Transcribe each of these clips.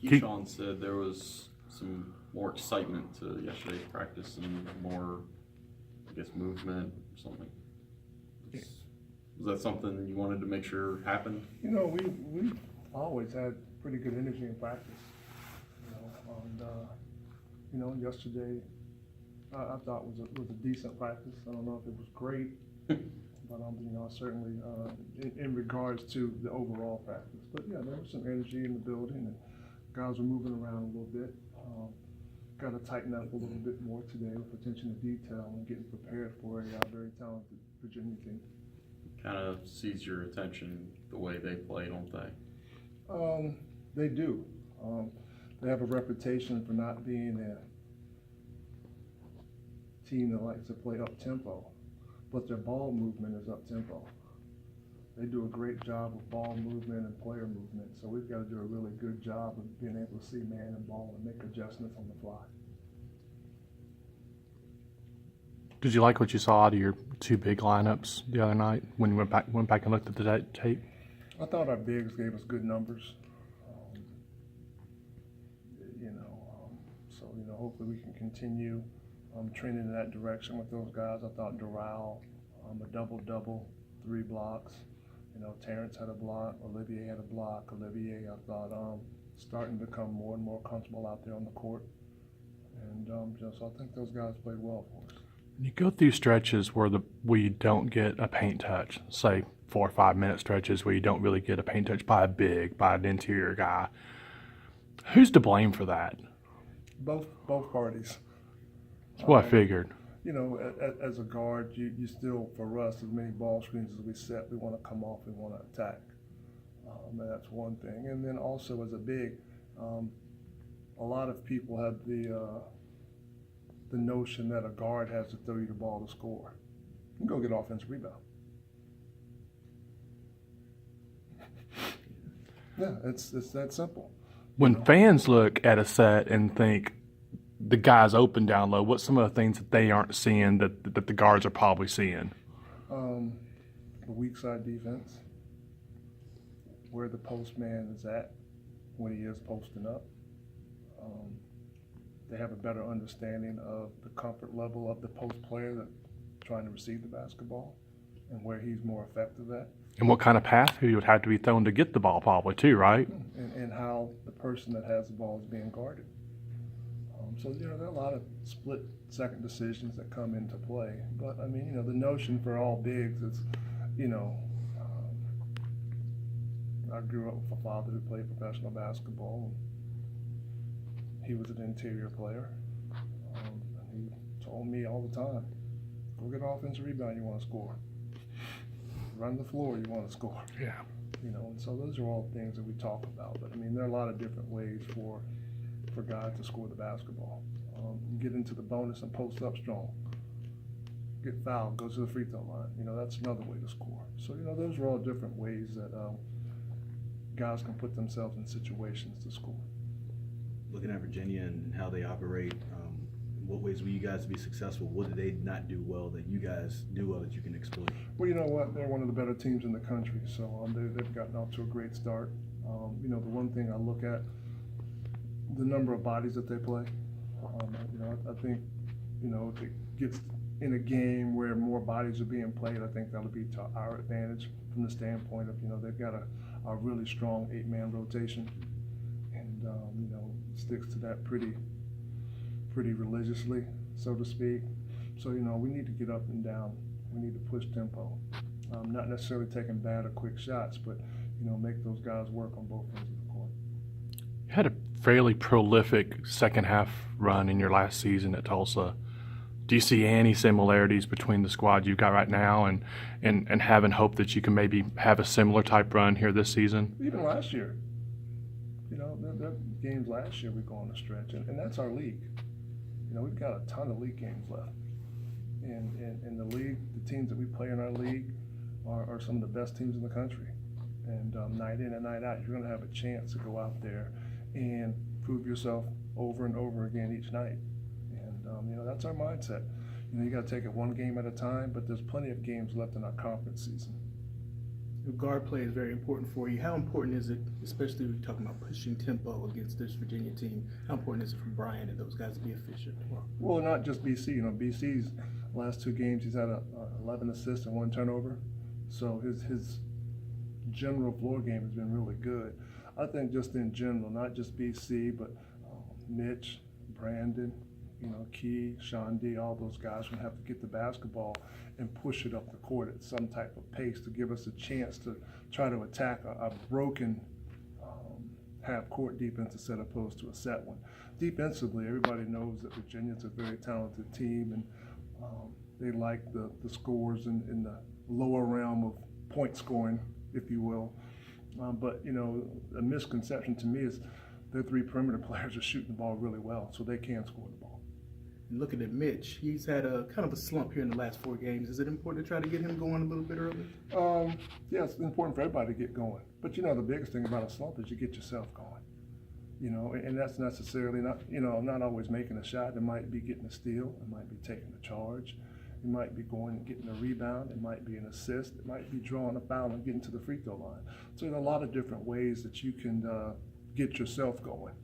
Keyshawn said there was some more excitement to yesterday's practice and more, I guess, movement or something. Was that something you wanted to make sure happened? We always had pretty good energy in practice. Yesterday I thought was a decent practice. I don't know if it was great, but certainly in regards to the overall practice. But yeah, there was some energy in the building, and guys were moving around a little bit. Got to tighten up a little bit more today with attention to detail and getting prepared for a very talented Virginia team. Kind of seize your attention the way they play, don't they? They do. They have a reputation for not being a team that likes to play up-tempo, but their ball movement is up-tempo. They do a great job of ball movement and player movement, so we've got to do a really good job of being able to see man and ball and make adjustments on the fly. Did you like what you saw out of your two big lineups the other night when you went back and looked at the tape? I thought our bigs gave us good numbers. Hopefully we can continue trending in that direction with those guys. I thought Doral, a double-double, 3 blocks. Terrence had a block, Olivier had a block. Olivier, I thought, starting to become more and more comfortable out there on the court. And so I think those guys played well for us. You go through stretches where we don't get a paint touch, say 4 or 5 minute stretches where you don't really get a paint touch by an interior guy. Who's to blame for that? Both parties. That's what I figured. As a guard, you still, for us, as many ball screens as we set, we want to come off, we want to attack. And that's one thing. And then also as a big, a lot of people have the notion that a guard has to throw you the ball to score. You can go get offensive rebound. Yeah, it's that simple. When fans look at a set and think the guy's open down low, what's some of the things that they aren't seeing that the guards are probably seeing? The weak side defense, where the post man is at when he is posting up. They have a better understanding of the comfort level of the post player that's trying to receive the basketball and where he's more effective at. And what kind of path he would have to be thrown to get the ball probably too, right? And how the person that has the ball is being guarded. So there are a lot of split-second decisions that come into play. But, the notion for all bigs is, I grew up with a father who played professional basketball. He was an interior player. He told me all the time, go get an offensive rebound, you want to score. Run the floor, you want to score. Yeah. And so those are all things that we talk about. But, there are a lot of different ways for guys to score the basketball. You get into the bonus and post up strong. Get fouled, go to the free throw line. That's another way to score. So, those are all different ways that guys can put themselves in situations to score. Looking at Virginia and how they operate, in what ways will you guys be successful? What do they not do well that you guys do well that you can exploit? Well, you know what? They're one of the better teams in the country, so they've gotten off to a great start. The one thing I look at, the number of bodies that they play. I think, if it gets in a game where more bodies are being played, I think that'll be to our advantage from the standpoint of, they've got a really strong 8-man rotation, and sticks to that pretty religiously, so to speak. So, we need to get up and down. We need to push tempo. Not necessarily taking bad or quick shots, but, make those guys work on both ends of the court. You had a fairly prolific second half run in your last season at Tulsa. Do you see any similarities between the squad you've got right now and having hope that you can maybe have a similar type run here this season? Even last year. The games last year we go on a stretch, and that's our league. We've got a ton of league games left. And in the league, the teams that we play in our league are some of the best teams in the country. And night in and night out, you're going to have a chance to go out there and prove yourself over and over again each night. And, that's our mindset. You got to take it one game at a time, but there's plenty of games left in our conference season. Guard play is very important for you. How important is it, especially when you're talking about pushing tempo against this Virginia team? How important is it for Brian and those guys to be efficient? Well, not just BC. You know, BC's last 2 games, he's had 11 assists and 1 turnover. So his general floor game has been really good. I think just in general, not just BC, but Mitch, Brandon, you know, Key, Sean D, all those guys will have to get the basketball and push it up the court at some type of pace to give us a chance to try to attack a broken half-court defense instead opposed to a set one. Defensively, everybody knows that Virginia's a very talented team, and they like the scores in the lower realm of point scoring, if you will. But, you know, a misconception to me is their 3 perimeter players are shooting the ball really well, so they can score the ball. And looking at Mitch, he's had a kind of a slump here in the last 4 games. Is it important to try to get him going a little bit early? Yeah, it's important for everybody to get going. But, you know, the biggest thing about a slump is you get yourself going. You know, and that's necessarily not, you know, not always making a shot. It might be getting a steal. It might be taking a charge. It might be going and getting a rebound. It might be an assist. It might be drawing a foul and getting to the free throw line. So there's a lot of different ways that you can get yourself going.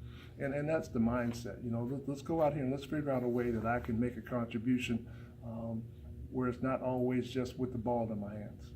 And that's the mindset. You know, let's go out here and let's figure out a way that I can make a contribution where it's not always just with the ball in my hands.